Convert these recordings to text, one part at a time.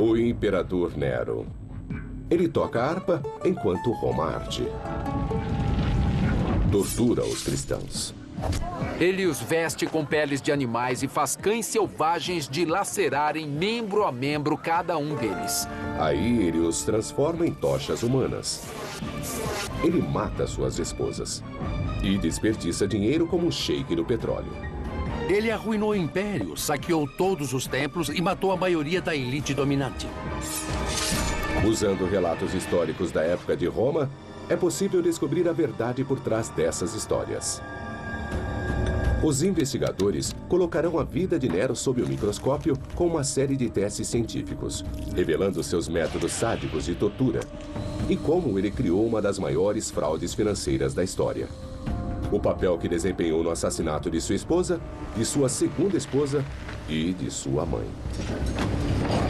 O imperador Nero. Ele toca harpa enquanto Roma arde. Tortura os cristãos. Ele os veste com peles de animais e faz cães selvagens dilacerarem membro a membro cada um deles. Aí ele os transforma em tochas humanas. Ele mata suas esposas. E desperdiça dinheiro como um sheik do petróleo. Ele arruinou o império, saqueou todos os templos e matou a maioria da elite dominante. Usando relatos históricos da época de Roma, é possível descobrir a verdade por trás dessas histórias. Os investigadores colocarão a vida de Nero sob o microscópio com uma série de testes científicos, revelando seus métodos sádicos de tortura e como ele criou uma das maiores fraudes financeiras da história. O papel que desempenhou no assassinato de sua esposa, de sua segunda esposa e de sua mãe.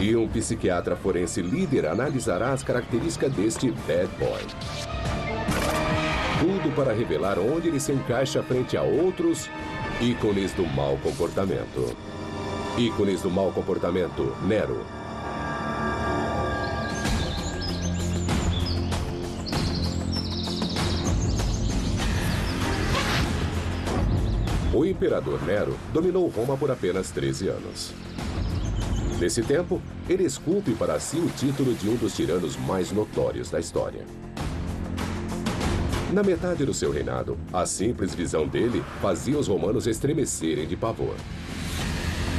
E um psiquiatra forense líder analisará as características deste bad boy. Tudo para revelar onde ele se encaixa frente a outros ícones do mau comportamento. Ícones do mau comportamento, Nero. O imperador Nero dominou Roma por apenas 13 anos. Nesse tempo, ele esculpe para si o título de um dos tiranos mais notórios da história. Na metade do seu reinado, a simples visão dele fazia os romanos estremecerem de pavor.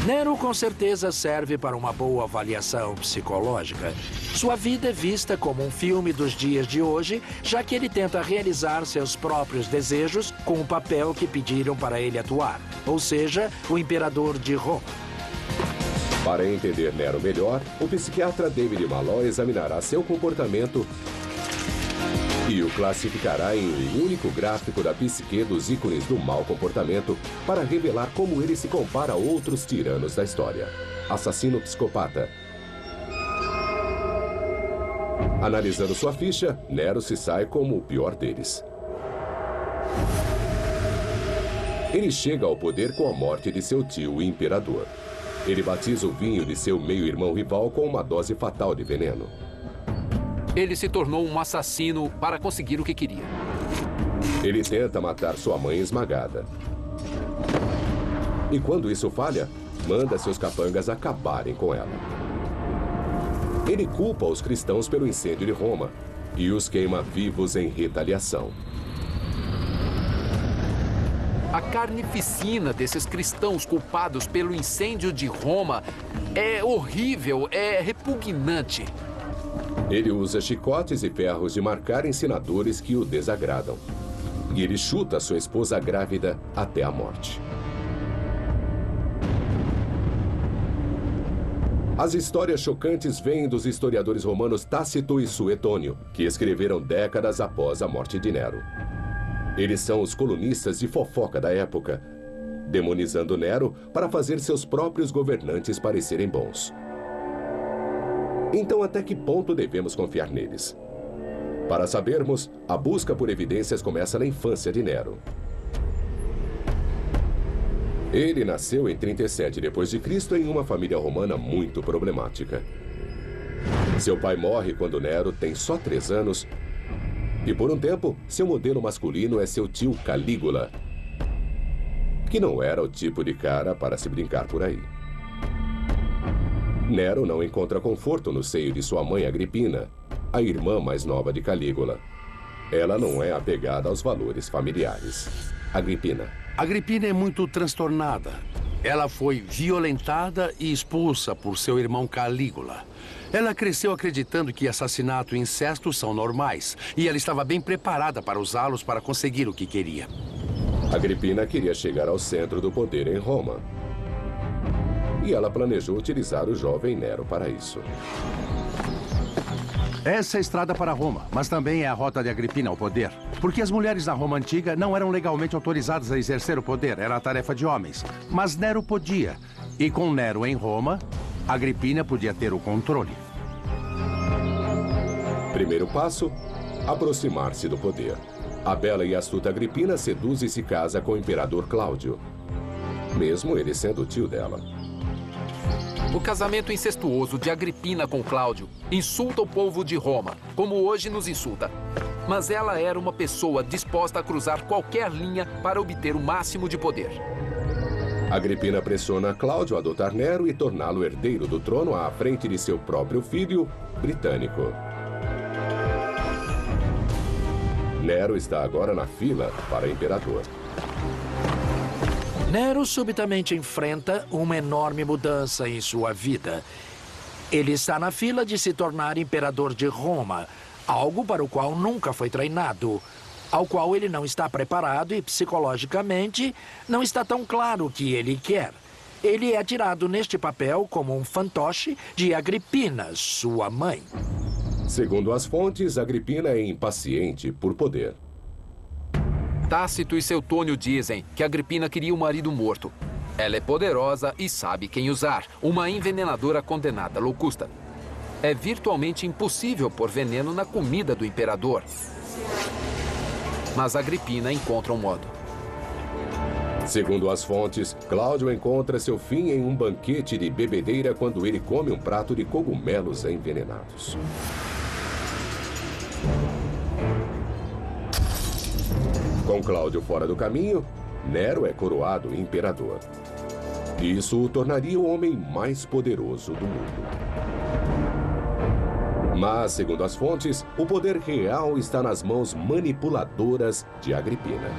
Nero com certeza serve para uma boa avaliação psicológica. Sua vida é vista como um filme dos dias de hoje, já que ele tenta realizar seus próprios desejos com o papel que pediram para ele atuar, ou seja, o imperador de Roma. Para entender Nero melhor, o psiquiatra David Malloy examinará seu comportamento e o classificará em um único gráfico da psique dos ícones do mau comportamento para revelar como ele se compara a outros tiranos da história. Assassino psicopata. Analisando sua ficha, Nero se sai como o pior deles. Ele chega ao poder com a morte de seu tio, o imperador. Ele batiza o vinho de seu meio-irmão rival com uma dose fatal de veneno. Ele se tornou um assassino para conseguir o que queria. Ele tenta matar sua mãe esmagada. E quando isso falha, manda seus capangas acabarem com ela. Ele culpa os cristãos pelo incêndio de Roma e os queima vivos em retaliação. A carnificina desses cristãos culpados pelo incêndio de Roma é horrível, é repugnante. Ele usa chicotes e ferros de marcar ensinadores que o desagradam. E ele chuta sua esposa grávida até a morte. As histórias chocantes vêm dos historiadores romanos Tácito e Suetônio, que escreveram décadas após a morte de Nero. Eles são os colunistas de fofoca da época, demonizando Nero para fazer seus próprios governantes parecerem bons. Então, até que ponto devemos confiar neles? Para sabermos, a busca por evidências começa na infância de Nero. Ele nasceu em 37 d.C. em uma família romana muito problemática. Seu pai morre quando Nero tem só 3 anos e, por um tempo, seu modelo masculino é seu tio Calígula, que não era o tipo de cara para se brincar por aí. Nero não encontra conforto no seio de sua mãe Agripina, a irmã mais nova de Calígula. Ela não é apegada aos valores familiares. Agripina é muito transtornada. Ela foi violentada e expulsa por seu irmão Calígula. Ela cresceu acreditando que assassinato e incesto são normais, e ela estava bem preparada para usá-los para conseguir o que queria. Agripina queria chegar ao centro do poder em Roma. E ela planejou utilizar o jovem Nero para isso. Essa é a estrada para Roma, mas também é a rota de Agripina ao poder. Porque as mulheres na Roma antiga não eram legalmente autorizadas a exercer o poder, era a tarefa de homens. Mas Nero podia. E com Nero em Roma, Agripina podia ter o controle. Primeiro passo, aproximar-se do poder. A bela e astuta Agripina seduz e se casa com o imperador Cláudio, mesmo ele sendo o tio dela. O casamento incestuoso de Agripina com Cláudio insulta o povo de Roma, como hoje nos insulta. Mas ela era uma pessoa disposta a cruzar qualquer linha para obter o máximo de poder. Agripina pressiona Cláudio a adotar Nero e torná-lo herdeiro do trono à frente de seu próprio filho, Britânico. Nero está agora na fila para imperador. Nero subitamente enfrenta uma enorme mudança em sua vida. Ele está na fila de se tornar imperador de Roma, algo para o qual nunca foi treinado, ao qual ele não está preparado e psicologicamente não está tão claro o que ele quer. Ele é tirado neste papel como um fantoche de Agripina, sua mãe. Segundo as fontes, Agripina é impaciente por poder. Tácito e Seutônio dizem que Agripina queria um marido morto. Ela é poderosa e sabe quem usar, uma envenenadora condenada, Locusta. É virtualmente impossível pôr veneno na comida do imperador. Mas Agripina encontra um modo. Segundo as fontes, Cláudio encontra seu fim em um banquete de bebedeira quando ele come um prato de cogumelos envenenados. Com Cláudio fora do caminho, Nero é coroado imperador. Isso o tornaria o homem mais poderoso do mundo. Mas, segundo as fontes, o poder real está nas mãos manipuladoras de Agripina.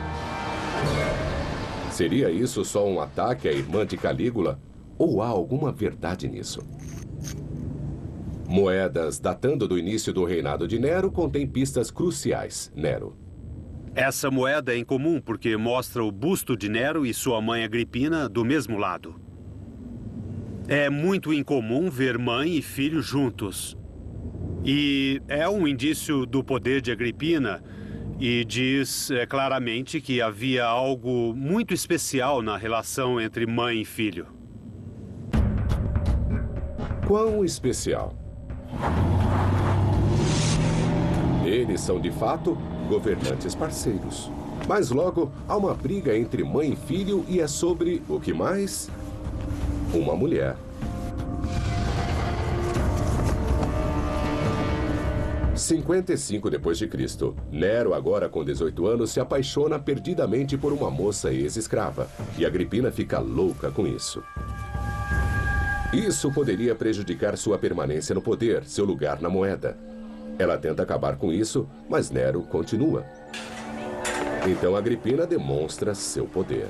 Seria isso só um ataque à irmã de Calígula? Ou há alguma verdade nisso? Moedas datando do início do reinado de Nero contêm pistas cruciais. Nero. Essa moeda é incomum porque mostra o busto de Nero e sua mãe Agripina do mesmo lado. É muito incomum ver mãe e filho juntos. E é um indício do poder de Agripina e diz claramente que havia algo muito especial na relação entre mãe e filho. Quão especial? Eles são, de fato, governantes parceiros. Mas logo, há uma briga entre mãe e filho e é sobre, o que mais? Uma mulher. 55 depois de Cristo, Nero, agora com 18 anos, se apaixona perdidamente por uma moça ex-escrava. E Agripina fica louca com isso. Isso poderia prejudicar sua permanência no poder, seu lugar na moeda. Ela tenta acabar com isso, mas Nero continua. Então Agripina demonstra seu poder.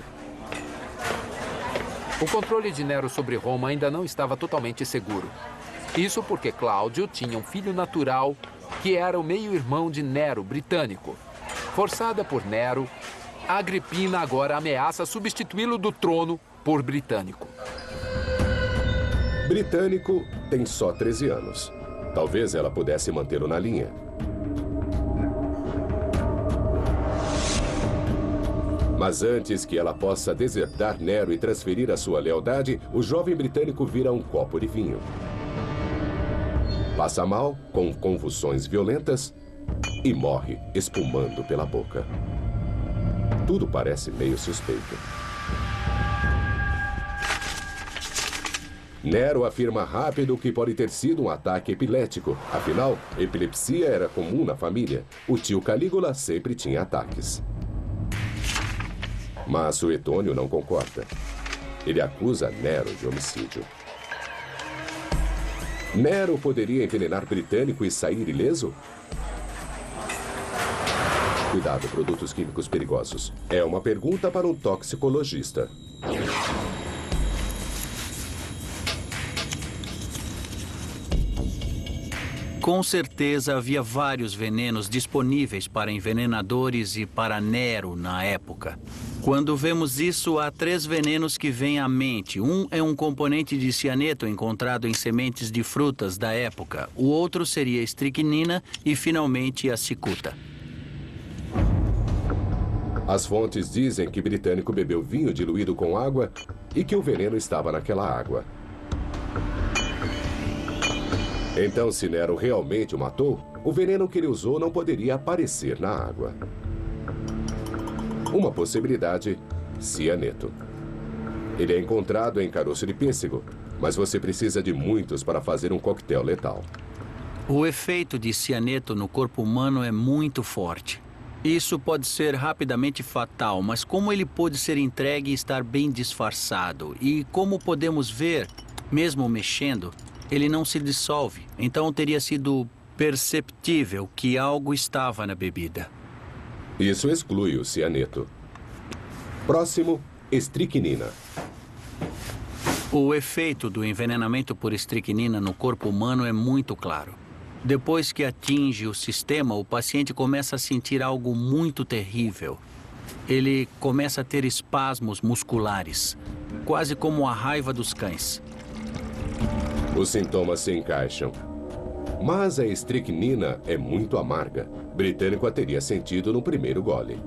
O controle de Nero sobre Roma ainda não estava totalmente seguro. Isso porque Cláudio tinha um filho natural que era o meio-irmão de Nero, Britânico. Forçada por Nero, Agripina agora ameaça substituí-lo do trono por Britânico. Britânico tem só 13 anos. Talvez ela pudesse mantê-lo na linha. Mas antes que ela possa desertar Nero e transferir a sua lealdade, o jovem britânico vira um copo de vinho. Passa mal, com convulsões violentas, e morre espumando pela boca. Tudo parece meio suspeito. Nero afirma rápido que pode ter sido um ataque epilético. Afinal, epilepsia era comum na família. O tio Calígula sempre tinha ataques. Mas Suetônio não concorda. Ele acusa Nero de homicídio. Nero poderia envenenar Britânico e sair ileso? Cuidado, produtos químicos perigosos. É uma pergunta para um toxicologista. Com certeza havia vários venenos disponíveis para envenenadores e para Nero na época. Quando vemos isso, há 3 venenos que vêm à mente. Um é um componente de cianeto encontrado em sementes de frutas da época. O outro seria a estricnina e, finalmente, a cicuta. As fontes dizem que Britânico bebeu vinho diluído com água e que o veneno estava naquela água. Então, se Nero realmente o matou, o veneno que ele usou não poderia aparecer na água. Uma possibilidade, cianeto. Ele é encontrado em caroço de pêssego. mas você precisa de muitos para fazer um coquetel letal. O efeito de cianeto no corpo humano é muito forte. Isso pode ser rapidamente fatal, mas como ele pode ser entregue e estar bem disfarçado? E como podemos ver, mesmo mexendo, ele não se dissolve. Então teria sido perceptível que algo estava na bebida. Isso exclui o cianeto. Próximo, estricnina. O efeito do envenenamento por estricnina no corpo humano é muito claro. Depois que atinge o sistema, o paciente começa a sentir algo muito terrível. Ele começa a ter espasmos musculares, quase como a raiva dos cães. Os sintomas se encaixam. Mas a estricnina é muito amarga. Britânico a teria sentido no primeiro gole.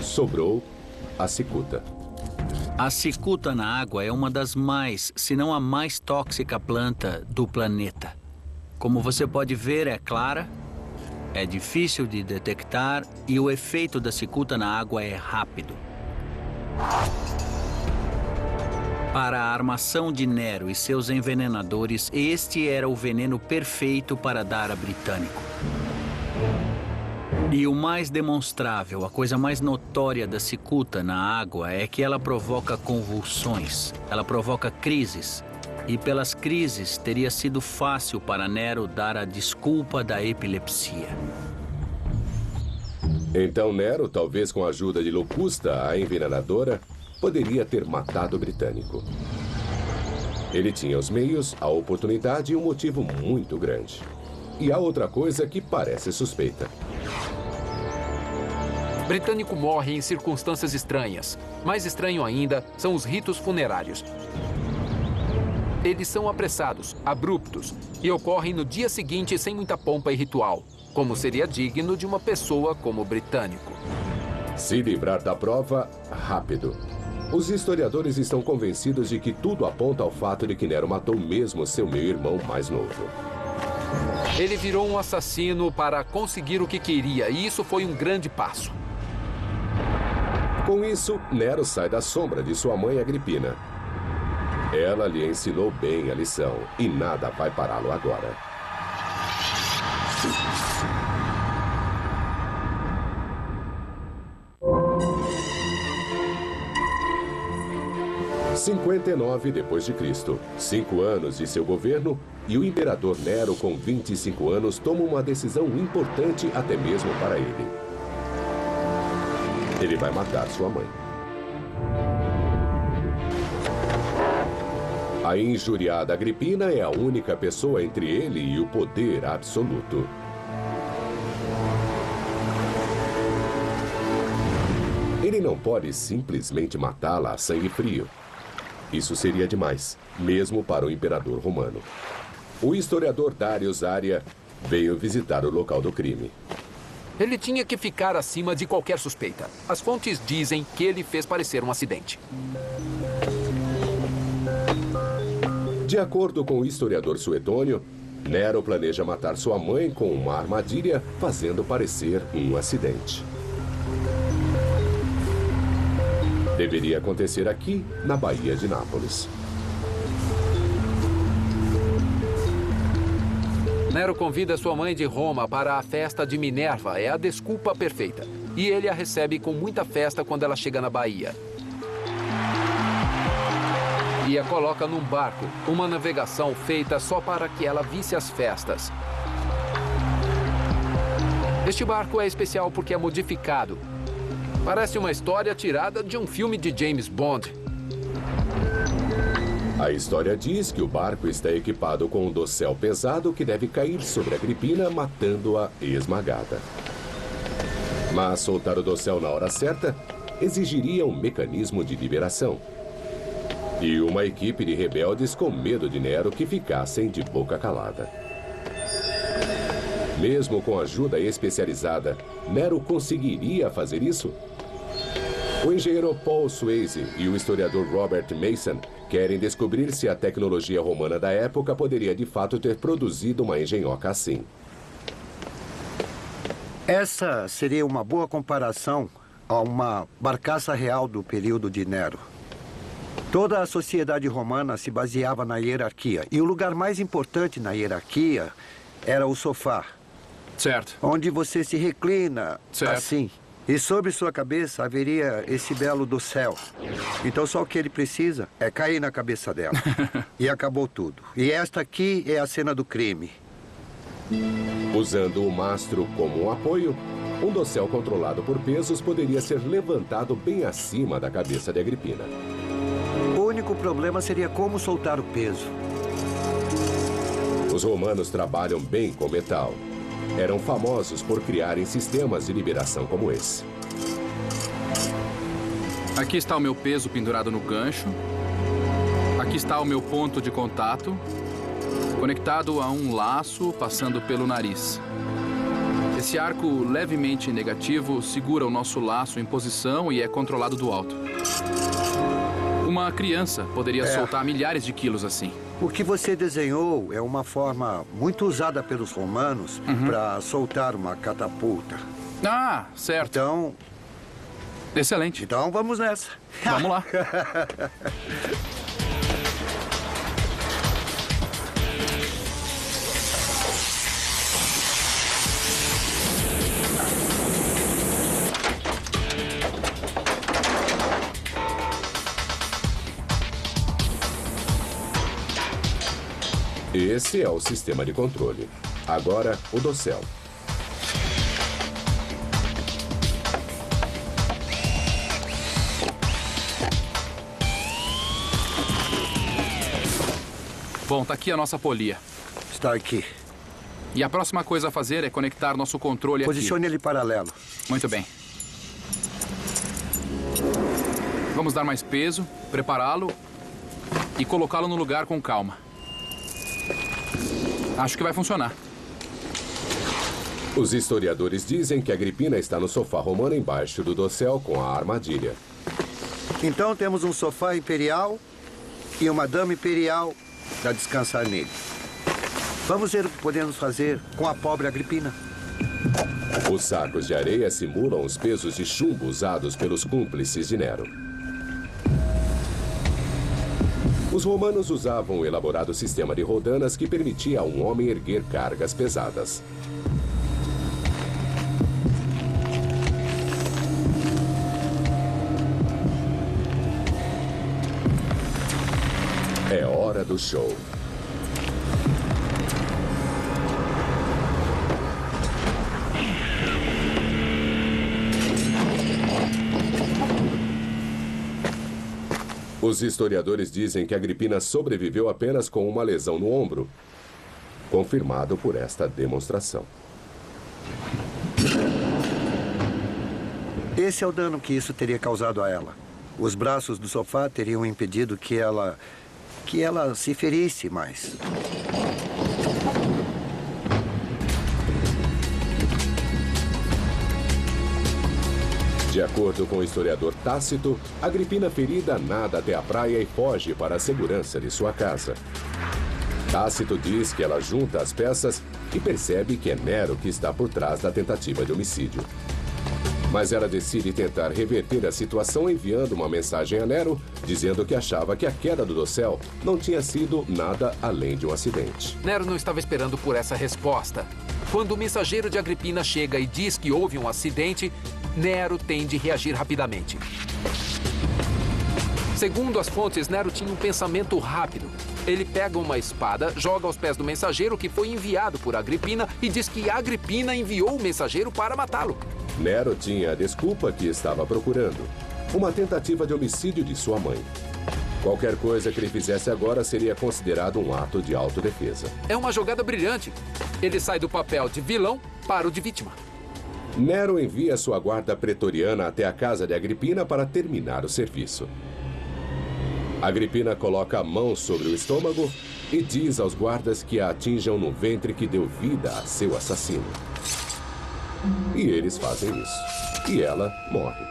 Sobrou a cicuta. A cicuta na água é uma das mais, se não a mais tóxica planta do planeta. Como você pode ver, é clara, é difícil de detectar e o efeito da cicuta na água é rápido. Para a armação de Nero e seus envenenadores, este era o veneno perfeito para dar a Britânico. E o mais demonstrável, a coisa mais notória da cicuta na água é que ela provoca convulsões, ela provoca crises. E pelas crises teria sido fácil para Nero dar a desculpa da epilepsia. Então Nero, talvez com a ajuda de Locusta, a envenenadora, poderia ter matado o Britânico. Ele tinha os meios, a oportunidade e um motivo muito grande. E há outra coisa que parece suspeita. Britânico morre em circunstâncias estranhas. Mais estranho ainda são os ritos funerários. Eles são apressados, abruptos, e ocorrem no dia seguinte sem muita pompa e ritual, como seria digno de uma pessoa como Britânico. Se livrar da prova, rápido. Os historiadores estão convencidos de que tudo aponta ao fato de que Nero matou mesmo seu meio-irmão mais novo. Ele virou um assassino para conseguir o que queria, e isso foi um grande passo. Com isso, Nero sai da sombra de sua mãe Agripina. Ela lhe ensinou bem a lição e nada vai pará-lo agora. Em 59 d.C., 5 anos de seu governo, e o imperador Nero, com 25 anos, toma uma decisão importante até mesmo para ele. Ele vai matar sua mãe. A injuriada Agripina é a única pessoa entre ele e o poder absoluto. Ele não pode simplesmente matá-la a sangue frio. Isso seria demais, mesmo para o imperador romano. O historiador Darius Aria veio visitar o local do crime. Ele tinha que ficar acima de qualquer suspeita. As fontes dizem que ele fez parecer um acidente. De acordo com o historiador Suetônio, Nero planeja matar sua mãe com uma armadilha, fazendo parecer um acidente. Deveria acontecer aqui, na Baía de Nápoles. Nero convida sua mãe de Roma para a festa de Minerva, é a desculpa perfeita. E ele a recebe com muita festa quando ela chega na Baía. E a coloca num barco, uma navegação feita só para que ela visse as festas. Este barco é especial porque é modificado. Parece uma história tirada de um filme de James Bond. A história diz que o barco está equipado com um dossel pesado que deve cair sobre Agripina, matando-a esmagada. Mas soltar o dossel na hora certa exigiria um mecanismo de liberação. E uma equipe de rebeldes com medo de Nero que ficassem de boca calada. Mesmo com ajuda especializada, Nero conseguiria fazer isso? O engenheiro Paul Swayze e o historiador Robert Mason querem descobrir se a tecnologia romana da época poderia de fato ter produzido uma engenhoca assim. Essa seria uma boa comparação a uma barcaça real do período de Nero. Toda a sociedade romana se baseava na hierarquia. E o lugar mais importante na hierarquia era o sofá. Certo. Onde você se reclina Certo. assim. E sobre sua cabeça haveria esse belo dossel. Então só o que ele precisa é cair na cabeça dela. E acabou tudo. E esta aqui é a cena do crime. Usando o mastro como um apoio, um dossel controlado por pesos poderia ser levantado bem acima da cabeça de Agripina. O único problema seria como soltar o peso. Os romanos trabalham bem com metal. Eram famosos por criarem sistemas de liberação como esse. Aqui está o meu peso pendurado no gancho. Aqui está o meu ponto de contato, conectado a um laço passando pelo nariz. Esse arco levemente negativo segura o nosso laço em posição e é controlado do alto. Uma criança poderia soltar milhares de quilos assim. O que você desenhou é uma forma muito usada pelos romanos para soltar uma catapulta. Ah, certo. Então, Excelente. vamos nessa. Vamos lá. Esse é o sistema de controle. Agora, o dossel. Bom, tá aqui a nossa polia. Está aqui. E a próxima coisa a fazer é conectar nosso controle aqui. Posicione ele paralelo. Muito bem. Vamos dar mais peso, prepará-lo e colocá-lo no lugar com calma. Acho que vai funcionar. Os historiadores dizem que Agripina está no sofá romano embaixo do dossel com a armadilha. Então temos um sofá imperial e uma dama imperial para descansar nele. Vamos ver o que podemos fazer com a pobre Agripina. Os sacos de areia simulam os pesos de chumbo usados pelos cúmplices de Nero. Os romanos usavam um elaborado sistema de rodanas que permitia a um homem erguer cargas pesadas. É hora do show. Os historiadores dizem que Agripina sobreviveu apenas com uma lesão no ombro, confirmado por esta demonstração. Esse é o dano que isso teria causado a ela. Os braços do sofá teriam impedido que ela se ferisse mais. De acordo com o historiador Tácito, Agripina ferida nada até a praia e foge para a segurança de sua casa. Tácito diz que ela junta as peças e percebe que é Nero que está por trás da tentativa de homicídio. Mas ela decide tentar reverter a situação enviando uma mensagem a Nero, dizendo que achava que a queda do dossel não tinha sido nada além de um acidente. Nero não estava esperando por essa resposta. Quando o mensageiro de Agripina chega e diz que houve um acidente, Nero tem de reagir rapidamente. Segundo as fontes, Nero tinha um pensamento rápido. Ele pega uma espada, joga aos pés do mensageiro que foi enviado por Agripina e diz que Agripina enviou o mensageiro para matá-lo. Nero tinha a desculpa que estava procurando: uma tentativa de homicídio de sua mãe. Qualquer coisa que ele fizesse agora seria considerado um ato de autodefesa. É uma jogada brilhante. Ele sai do papel de vilão para o de vítima. Nero envia sua guarda pretoriana até a casa de Agripina para terminar o serviço. Agripina coloca a mão sobre o estômago e diz aos guardas que a atinjam no ventre que deu vida a seu assassino. E eles fazem isso. E ela morre.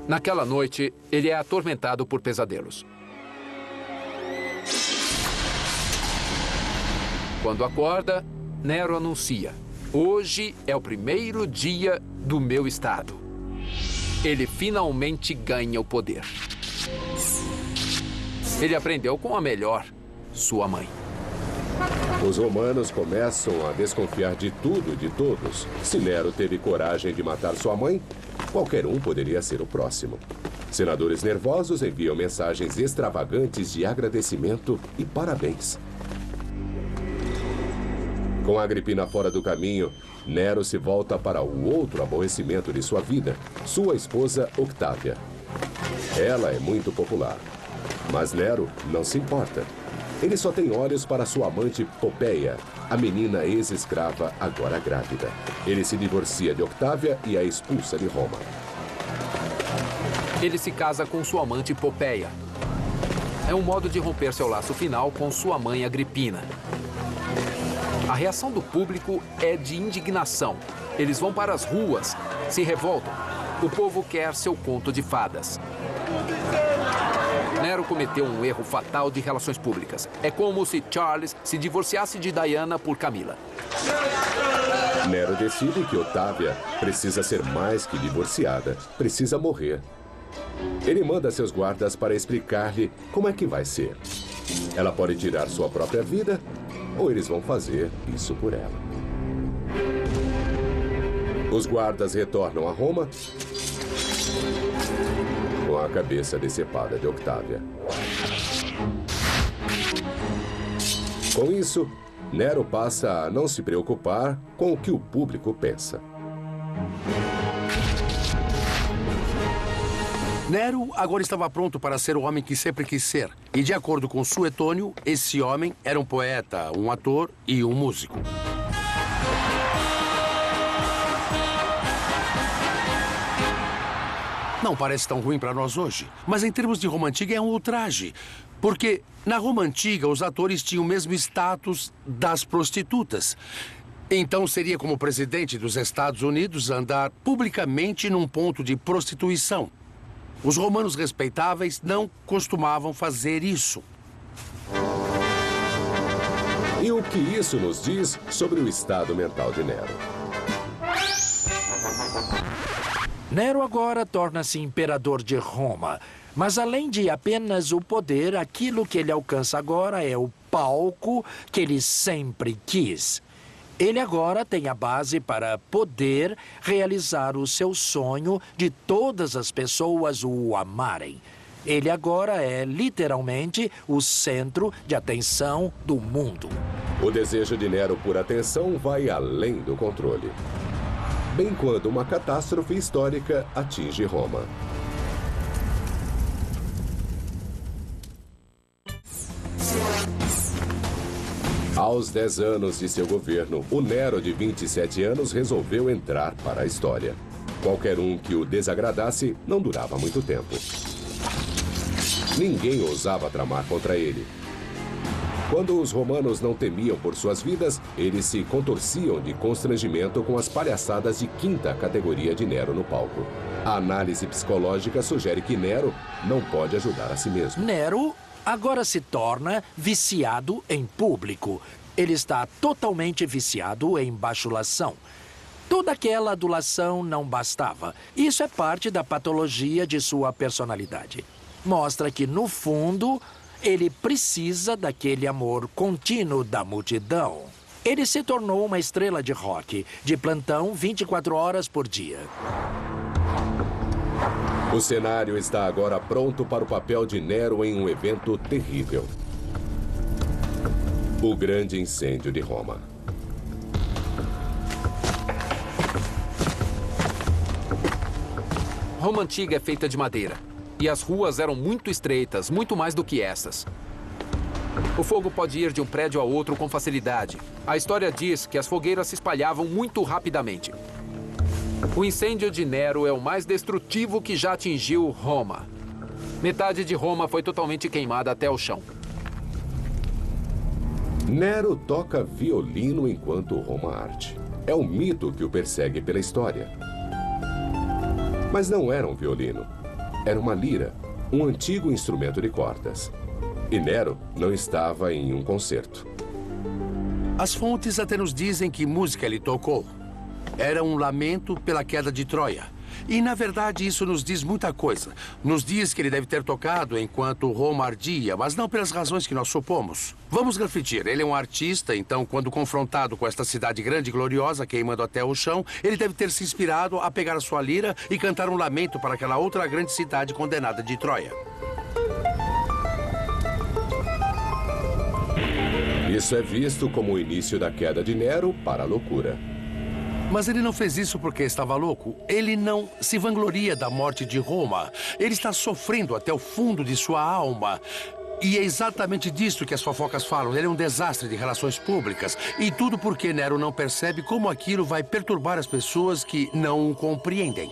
Naquela noite, ele é atormentado por pesadelos. Quando acorda, Nero anuncia: hoje é o primeiro dia do meu estado. ele finalmente ganha o poder. Ele aprendeu com a melhor, sua mãe. Os romanos começam a desconfiar de tudo e de todos. Se Nero teve coragem de matar sua mãe, qualquer um poderia ser o próximo. Senadores nervosos enviam mensagens extravagantes de agradecimento e parabéns. Com Agripina fora do caminho, Nero se volta para o outro aborrecimento de sua vida, sua esposa Octávia. Ela é muito popular, mas Nero não se importa. Ele só tem olhos para sua amante Popeia, a menina ex-escrava agora grávida. Ele se divorcia de Octávia e a expulsa de Roma. Ele se casa com sua amante Popeia. É um modo de romper seu laço final com sua mãe Agripina. A reação do público é de indignação. Eles vão para as ruas, se revoltam. O povo quer seu conto de fadas. Nero cometeu um erro fatal de relações públicas. É como se Charles se divorciasse de Diana por Camila. Nero decide que Octávia precisa ser mais que divorciada, precisa morrer. Ele manda seus guardas para explicar-lhe como é que vai ser. Ela pode tirar sua própria vida, ou eles vão fazer isso por ela. Os guardas retornam a Roma com a cabeça decepada de Octávia. Com isso, Nero passa a não se preocupar com o que o público pensa. Nero agora estava pronto para ser o homem que sempre quis ser. E de acordo com Suetônio, esse homem era um poeta, um ator e um músico. Não parece tão ruim para nós hoje, mas em termos de Roma Antiga é um ultraje. Porque na Roma Antiga os atores tinham o mesmo status das prostitutas. Então seria como o presidente dos Estados Unidos andar publicamente num ponto de prostituição. Os romanos respeitáveis não costumavam fazer isso. E o que isso nos diz sobre o estado mental de Nero? Nero agora torna-se imperador de Roma. Mas além de apenas o poder, aquilo que ele alcança agora é o palco que ele sempre quis. Ele agora tem a base para poder realizar o seu sonho de todas as pessoas o amarem. Ele agora é, literalmente, o centro de atenção do mundo. O desejo de Nero por atenção vai além do controle. Bem quando uma catástrofe histórica atinge Roma. Aos 10 anos de seu governo, o Nero de 27 anos resolveu entrar para a história. Qualquer um que o desagradasse não durava muito tempo. Ninguém ousava tramar contra ele. Quando os romanos não temiam por suas vidas, eles se contorciam de constrangimento com as palhaçadas de quinta categoria de Nero no palco. A análise psicológica sugere que Nero não pode ajudar a si mesmo. Nero agora se torna viciado em público. Ele está totalmente viciado em bajulação. Toda aquela adulação não bastava. Isso é parte da patologia de sua personalidade. Mostra que, no fundo, ele precisa daquele amor contínuo da multidão. Ele se tornou uma estrela de rock, de plantão 24 horas por dia. O cenário está agora pronto para o papel de Nero em um evento terrível. O grande incêndio de Roma. Roma Antiga é feita de madeira. E as ruas eram muito estreitas, muito mais do que essas. O fogo pode ir de um prédio a outro com facilidade. A história diz que as fogueiras se espalhavam muito rapidamente. O incêndio de Nero é o mais destrutivo que já atingiu Roma. Metade de Roma foi totalmente queimada até o chão. Nero toca violino enquanto Roma arde. É um mito que o persegue pela história. Mas não era um violino. Era uma lira, um antigo instrumento de cordas. E Nero não estava em um concerto. As fontes até nos dizem que música ele tocou. Era um lamento pela queda de Troia. E, na verdade, isso nos diz muita coisa. Nos diz que ele deve ter tocado enquanto Roma ardia, mas não pelas razões que nós supomos. Vamos refletir. Ele é um artista, então, quando confrontado com esta cidade grande e gloriosa, queimando até o chão, ele deve ter se inspirado a pegar a sua lira e cantar um lamento para aquela outra grande cidade condenada de Troia. Isso é visto como o início da queda de Nero para a loucura. Mas ele não fez isso porque estava louco. Ele não se vangloria da morte de Roma. Ele está sofrendo até o fundo de sua alma. E é exatamente disso que as fofocas falam. Ele é um desastre de relações públicas. E tudo porque Nero não percebe como aquilo vai perturbar as pessoas que não o compreendem.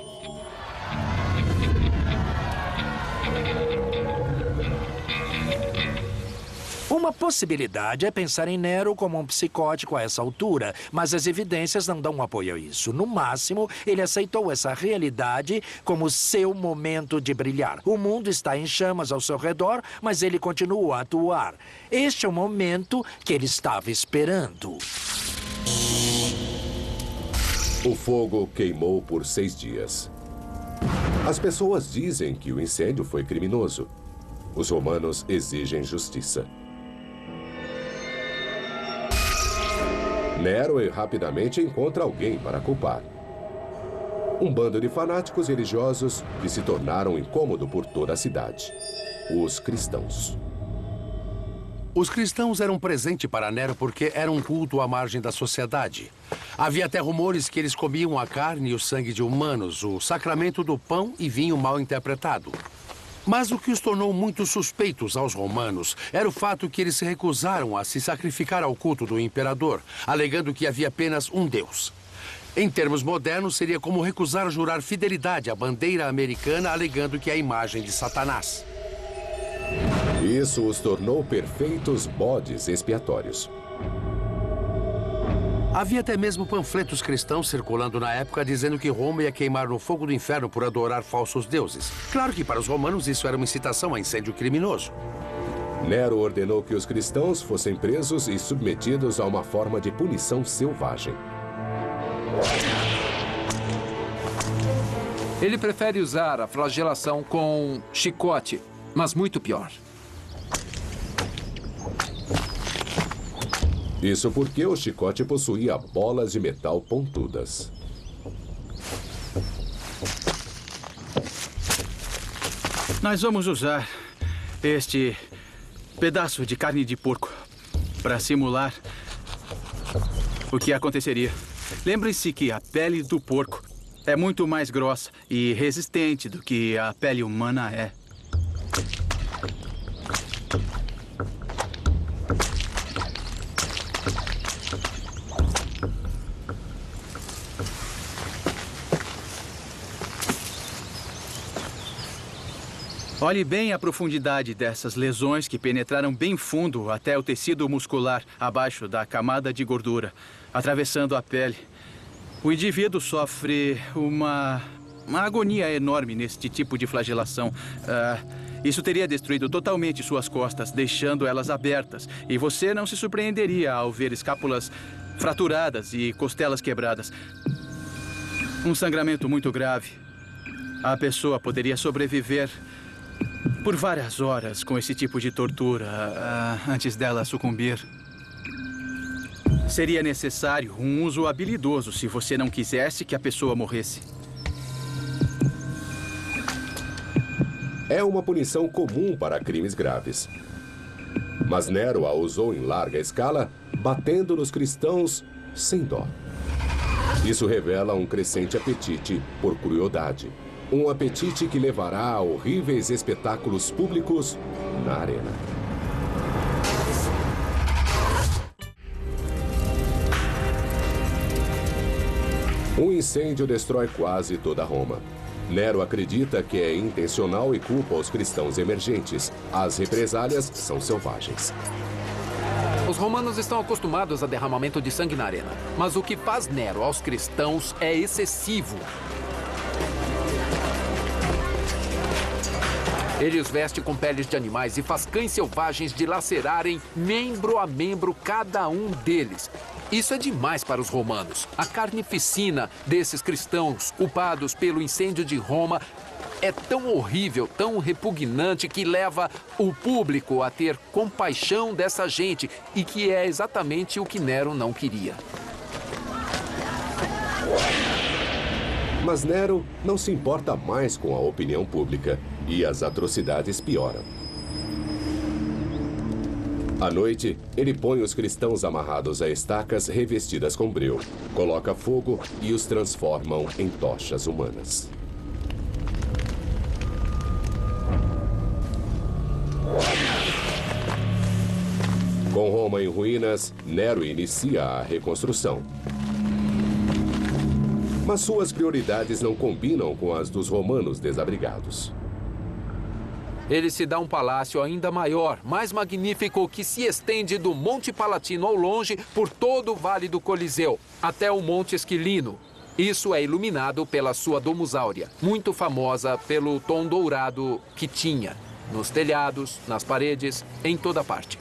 Uma possibilidade é pensar em Nero como um psicótico a essa altura, mas as evidências não dão apoio a isso. No máximo, ele aceitou essa realidade como seu momento de brilhar. O mundo está em chamas ao seu redor, mas ele continua a atuar. Este é o momento que ele estava esperando. O fogo queimou por 6 dias. As pessoas dizem que o incêndio foi criminoso. Os romanos exigem justiça. Nero rapidamente encontra alguém para culpar. Um bando de fanáticos religiosos que se tornaram incômodo por toda a cidade. Os cristãos. Os cristãos eram um presente para Nero porque era um culto à margem da sociedade. Havia até rumores que eles comiam a carne e o sangue de humanos, o sacramento do pão e vinho mal interpretado. Mas o que os tornou muito suspeitos aos romanos era o fato que eles se recusaram a se sacrificar ao culto do imperador, alegando que havia apenas um Deus. Em termos modernos, seria como recusar jurar fidelidade à bandeira americana, alegando que é a imagem de Satanás. Isso os tornou perfeitos bodes expiatórios. Havia até mesmo panfletos cristãos circulando na época dizendo que Roma ia queimar no fogo do inferno por adorar falsos deuses. Claro que para os romanos isso era uma incitação a incêndio criminoso. Nero ordenou que os cristãos fossem presos e submetidos a uma forma de punição selvagem. Ele prefere usar a flagelação com chicote, mas muito pior. Isso porque o chicote possuía bolas de metal pontudas. Nós vamos usar este pedaço de carne de porco para simular o que aconteceria. Lembre-se que a pele do porco é muito mais grossa e resistente do que a pele humana é. Olhe bem a profundidade dessas lesões que penetraram bem fundo até o tecido muscular, abaixo da camada de gordura, atravessando a pele. O indivíduo sofre uma agonia enorme neste tipo de flagelação. Isso teria destruído totalmente suas costas, deixando elas abertas. E você não se surpreenderia ao ver escápulas fraturadas e costelas quebradas. Um sangramento muito grave. A pessoa poderia sobreviver por várias horas com esse tipo de tortura antes dela sucumbir. Seria necessário um uso habilidoso se você não quisesse que a pessoa morresse. É uma punição comum para crimes graves. Mas Nero a usou em larga escala, batendo nos cristãos sem dó. Isso revela um crescente apetite por crueldade. Um apetite que levará a horríveis espetáculos públicos na arena. Um incêndio destrói quase toda Roma. Nero acredita que é intencional e culpa os cristãos emergentes. As represálias são selvagens. Os romanos estão acostumados a derramamento de sangue na arena. Mas o que faz Nero aos cristãos é excessivo. Ele os veste com peles de animais e faz cães selvagens dilacerarem membro a membro cada um deles. Isso é demais para os romanos. A carnificina desses cristãos culpados pelo incêndio de Roma é tão horrível, tão repugnante, que leva o público a ter compaixão dessa gente, e que é exatamente o que Nero não queria. Mas Nero não se importa mais com a opinião pública e as atrocidades pioram. À noite, ele põe os cristãos amarrados a estacas revestidas com breu, coloca fogo e os transformam em tochas humanas. Com Roma em ruínas, Nero inicia a reconstrução. Mas suas prioridades não combinam com as dos romanos desabrigados. Ele se dá um palácio ainda maior, mais magnífico, que se estende do Monte Palatino ao longe por todo o Vale do Coliseu, até o Monte Esquilino. Isso é iluminado pela sua Domus Áurea, muito famosa pelo tom dourado que tinha, nos telhados, nas paredes, em toda parte.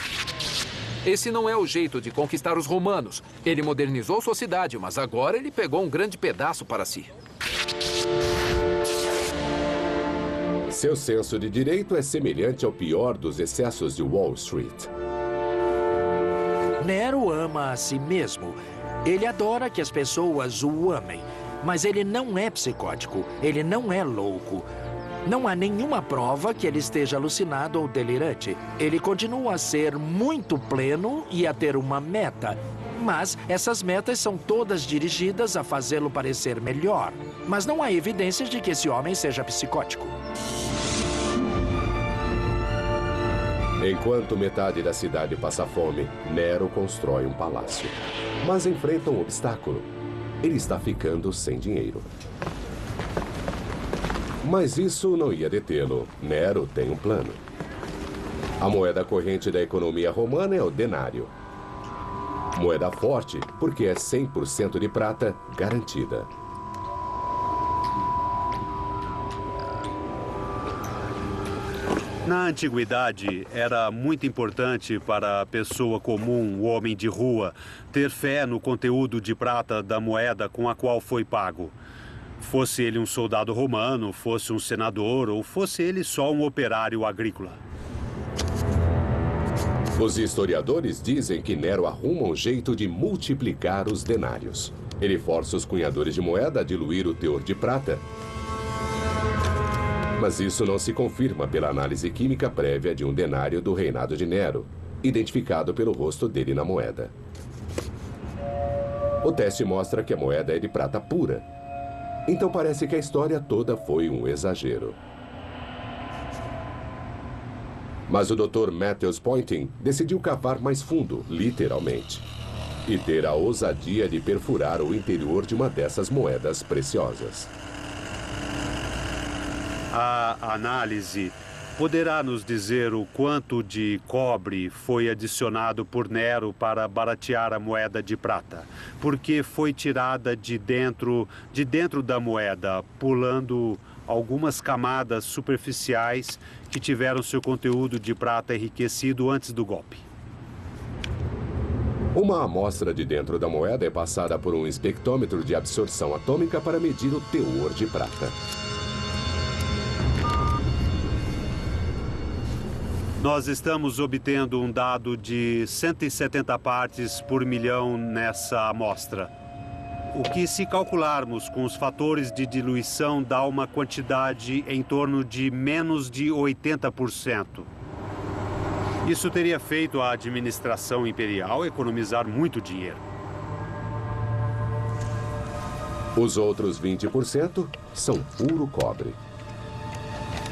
Esse não é o jeito de conquistar os romanos. Ele modernizou sua cidade, mas agora ele pegou um grande pedaço para si. Seu senso de direito é semelhante ao pior dos excessos de Wall Street. Nero ama a si mesmo. Ele adora que as pessoas o amem. Mas ele não é psicótico. Ele não é louco. Não há nenhuma prova que ele esteja alucinado ou delirante. Ele continua a ser muito pleno e a ter uma meta. Mas essas metas são todas dirigidas a fazê-lo parecer melhor. Mas não há evidências de que esse homem seja psicótico. Enquanto metade da cidade passa fome, Nero constrói um palácio. Mas enfrenta um obstáculo. Ele está ficando sem dinheiro. Mas isso não ia detê-lo. Nero tem um plano. A moeda corrente da economia romana é o denário. Moeda forte, porque é 100% de prata garantida. Na antiguidade, era muito importante para a pessoa comum, o homem de rua, ter fé no conteúdo de prata da moeda com a qual foi pago. Fosse ele um soldado romano, fosse um senador ou fosse ele só um operário agrícola. Os historiadores dizem que Nero arruma um jeito de multiplicar os denários. Ele força os cunhadores de moeda a diluir o teor de prata. Mas isso não se confirma pela análise química prévia de um denário do reinado de Nero, identificado pelo rosto dele na moeda. O teste mostra que a moeda é de prata pura. Então parece que a história toda foi um exagero. Mas o Dr. Matthews Poynting decidiu cavar mais fundo, literalmente, e ter a ousadia de perfurar o interior de uma dessas moedas preciosas. A análise poderá nos dizer o quanto de cobre foi adicionado por Nero para baratear a moeda de prata, porque foi tirada de dentro da moeda, pulando algumas camadas superficiais que tiveram seu conteúdo de prata enriquecido antes do golpe. Uma amostra de dentro da moeda é passada por um espectrômetro de absorção atômica para medir o teor de prata. Nós estamos obtendo um dado de 170 partes por milhão nessa amostra. O que, se calcularmos com os fatores de diluição, dá uma quantidade em torno de menos de 80%. Isso teria feito a administração imperial economizar muito dinheiro. Os outros 20% são puro cobre.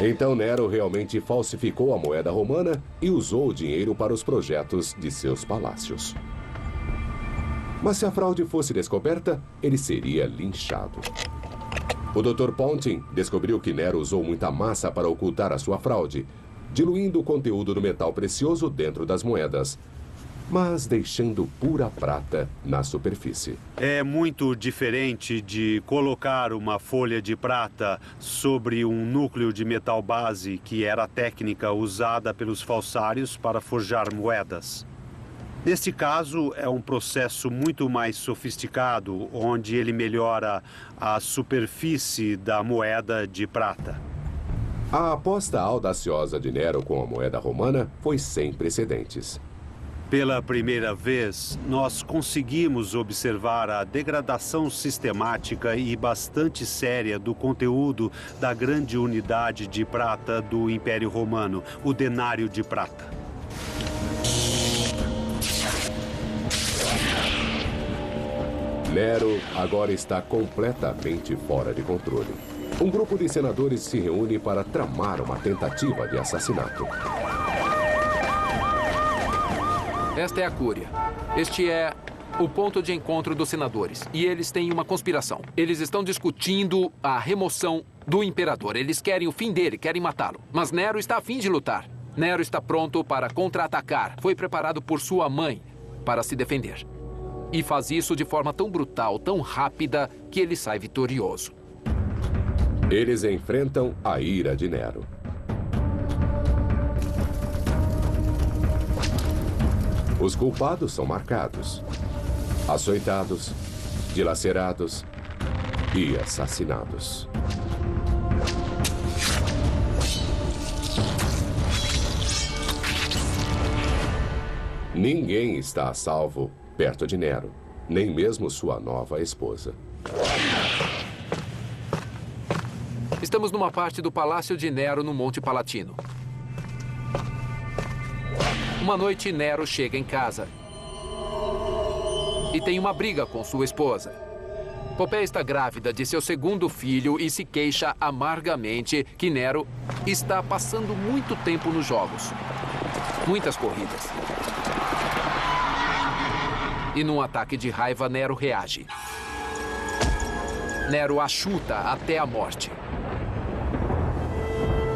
Então Nero realmente falsificou a moeda romana e usou o dinheiro para os projetos de seus palácios. Mas se a fraude fosse descoberta, ele seria linchado. O Dr. Poynting descobriu que Nero usou muita massa para ocultar a sua fraude, diluindo o conteúdo do metal precioso dentro das moedas. mas deixando pura prata na superfície. É muito diferente de colocar uma folha de prata sobre um núcleo de metal base, que era a técnica usada pelos falsários para forjar moedas. Neste caso, é um processo muito mais sofisticado, onde ele melhora a superfície da moeda de prata. A aposta audaciosa de Nero com a moeda romana foi sem precedentes. Pela primeira vez, nós conseguimos observar a degradação sistemática e bastante séria do conteúdo da grande unidade de prata do Império Romano, o denário de prata. Nero agora está completamente fora de controle. Um grupo de senadores se reúne para tramar uma tentativa de assassinato. Esta é a Cúria. Este é o ponto de encontro dos senadores. E eles têm uma conspiração. Eles estão discutindo a remoção do imperador. Eles querem o fim dele, querem matá-lo. Mas Nero está a fim de lutar. Nero está pronto para contra-atacar. Foi preparado por sua mãe para se defender. E faz isso de forma tão brutal, tão rápida, que ele sai vitorioso. Eles enfrentam a ira de Nero. Os culpados são marcados, açoitados, dilacerados e assassinados. Ninguém está a salvo perto de Nero, nem mesmo sua nova esposa. Estamos numa parte do Palácio de Nero no Monte Palatino. Uma noite, Nero chega em casa e tem uma briga com sua esposa. Popéia está grávida de seu segundo filho e se queixa amargamente que Nero está passando muito tempo nos jogos. Muitas corridas. E num ataque de raiva, Nero reage. Nero a chuta até a morte.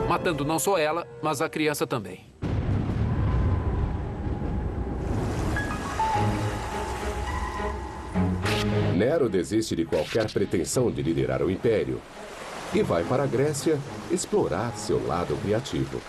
Matando não só ela, mas a criança também. Nero desiste de qualquer pretensão de liderar o Império e vai para a Grécia explorar seu lado criativo.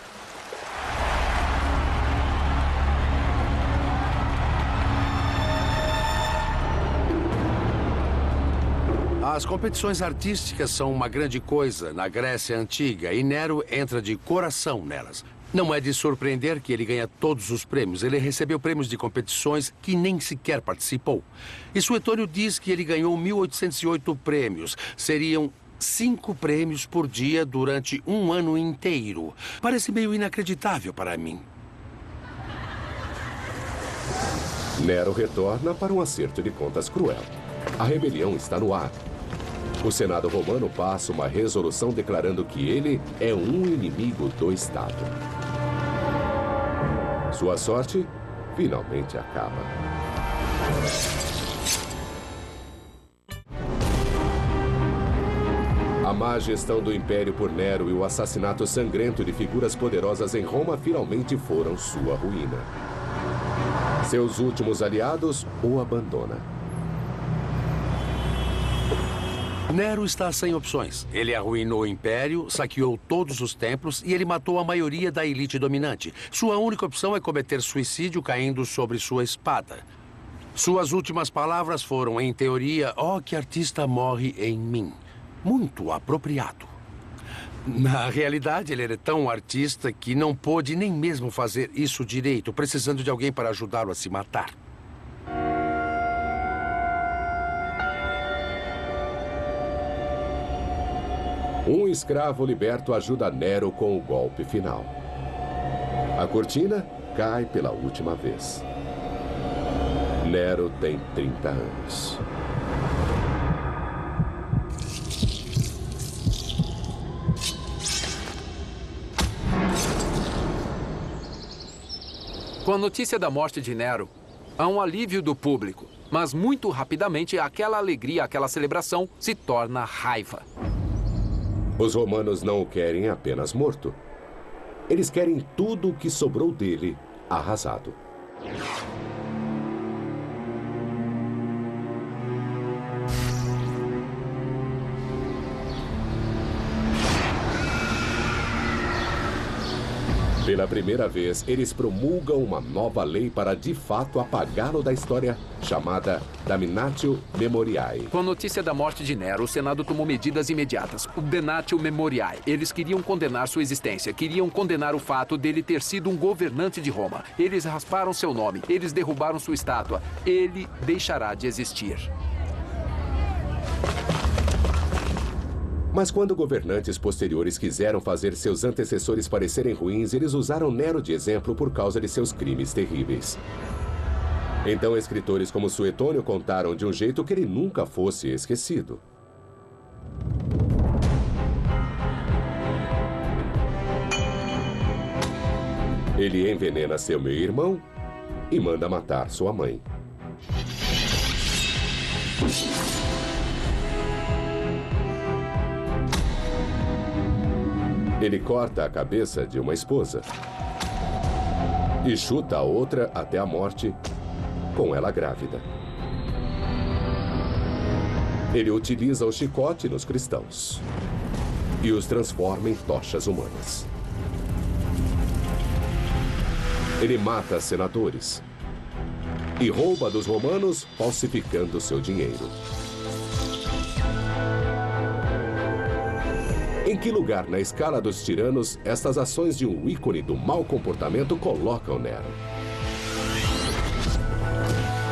As competições artísticas são uma grande coisa na Grécia Antiga e Nero entra de coração nelas. Não é de surpreender que ele ganha todos os prêmios. Ele recebeu prêmios de competições que nem sequer participou. E Suetônio diz que ele ganhou 1.808 prêmios. Seriam 5 prêmios por dia durante um ano inteiro. Parece meio inacreditável para mim. Nero retorna para um acerto de contas cruel. A rebelião está no ar. O Senado romano passa uma resolução declarando que ele é um inimigo do Estado. Sua sorte finalmente acaba. A má gestão do Império por Nero e o assassinato sangrento de figuras poderosas em Roma finalmente foram sua ruína. Seus últimos aliados o abandonam. Nero está sem opções. Ele arruinou o Império, saqueou todos os templos e ele matou a maioria da elite dominante. Sua única opção é cometer suicídio caindo sobre sua espada. Suas últimas palavras foram, em teoria, "Oh, que artista morre em mim." Muito apropriado. Na realidade, ele era tão artista que não pôde nem mesmo fazer isso direito, precisando de alguém para ajudá-lo a se matar. Um escravo liberto ajuda Nero com o golpe final. A cortina cai pela última vez. Nero tem 30 anos. Com a notícia da morte de Nero, há um alívio do público. Mas muito rapidamente, aquela alegria, aquela celebração se torna raiva. Os romanos não o querem apenas morto. Eles querem tudo o que sobrou dele arrasado. Pela primeira vez, eles promulgam uma nova lei para de fato apagá-lo da história, chamada Damnatio Memoriae. Com a notícia da morte de Nero, o Senado tomou medidas imediatas. O Damnatio Memoriae. Eles queriam condenar sua existência, queriam condenar o fato dele ter sido um governante de Roma. Eles rasparam seu nome, eles derrubaram sua estátua. Ele deixará de existir. Mas quando governantes posteriores quiseram fazer seus antecessores parecerem ruins, eles usaram Nero de exemplo por causa de seus crimes terríveis. Então, escritores como Suetônio contaram de um jeito que ele nunca fosse esquecido. Ele envenena seu meio-irmão e manda matar sua mãe. Ele corta a cabeça de uma esposa e chuta a outra até a morte, com ela grávida. Ele utiliza o chicote nos cristãos e os transforma em tochas humanas. Ele mata senadores e rouba dos romanos, falsificando seu dinheiro. Em que lugar na escala dos tiranos estas ações de um ícone do mau comportamento colocam Nero?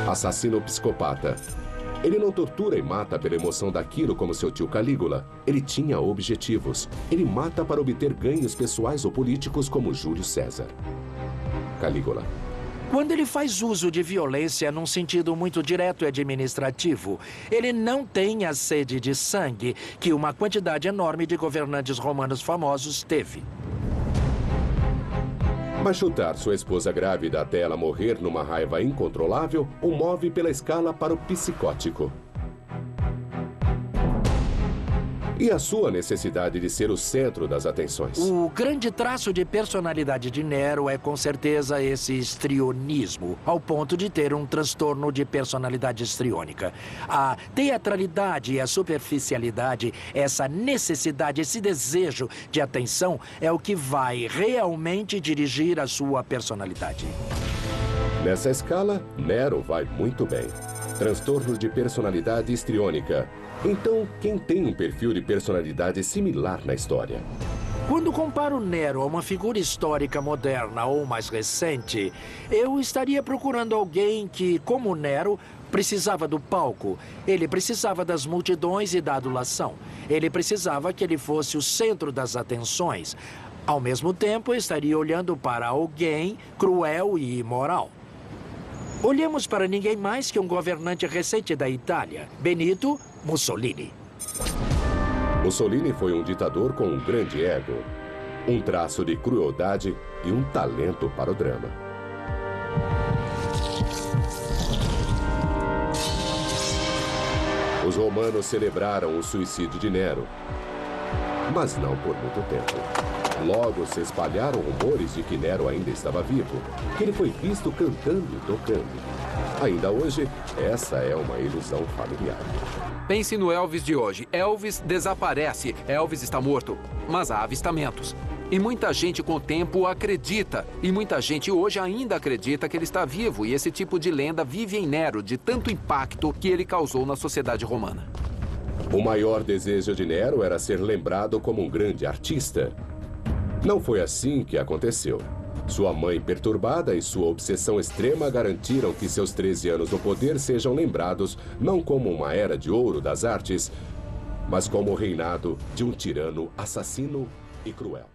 Assassino psicopata. Ele não tortura e mata pela emoção daquilo como seu tio Calígula. Ele tinha objetivos. Ele mata para obter ganhos pessoais ou políticos como Júlio César. Calígula. Quando ele faz uso de violência num sentido muito direto e administrativo, ele não tem a sede de sangue que uma quantidade enorme de governantes romanos famosos teve. Mas chutar sua esposa grávida até ela morrer numa raiva incontrolável o move pela escala para o psicótico. E a sua necessidade de ser o centro das atenções. O grande traço de personalidade de Nero é, com certeza, esse histrionismo, ao ponto de ter um transtorno de personalidade histriônica. A teatralidade e a superficialidade, essa necessidade, esse desejo de atenção, é o que vai realmente dirigir a sua personalidade. Nessa escala, Nero vai muito bem. Transtorno de personalidade histriônica. Então, quem tem um perfil de personalidade similar na história? Quando comparo Nero a uma figura histórica moderna ou mais recente, eu estaria procurando alguém que, como Nero, precisava do palco. Ele precisava das multidões e da adulação. Ele precisava que ele fosse o centro das atenções. Ao mesmo tempo, estaria olhando para alguém cruel e imoral. Olhemos para ninguém mais que um governante recente da Itália, Benito Mussolini. Mussolini foi um ditador com um grande ego, um traço de crueldade e um talento para o drama. Os romanos celebraram o suicídio de Nero, mas não por muito tempo. Logo se espalharam rumores de que Nero ainda estava vivo, que ele foi visto cantando e tocando. Ainda hoje, essa é uma ilusão familiar. Pense no Elvis de hoje. Elvis desaparece. Elvis está morto. Mas há avistamentos. E muita gente com o tempo acredita. E muita gente hoje ainda acredita que ele está vivo. E esse tipo de lenda vive em Nero, de tanto impacto que ele causou na sociedade romana. O maior desejo de Nero era ser lembrado como um grande artista. Não foi assim que aconteceu. Sua mãe perturbada e sua obsessão extrema garantiram que seus 13 anos no poder sejam lembrados não como uma era de ouro das artes, mas como o reinado de um tirano assassino e cruel.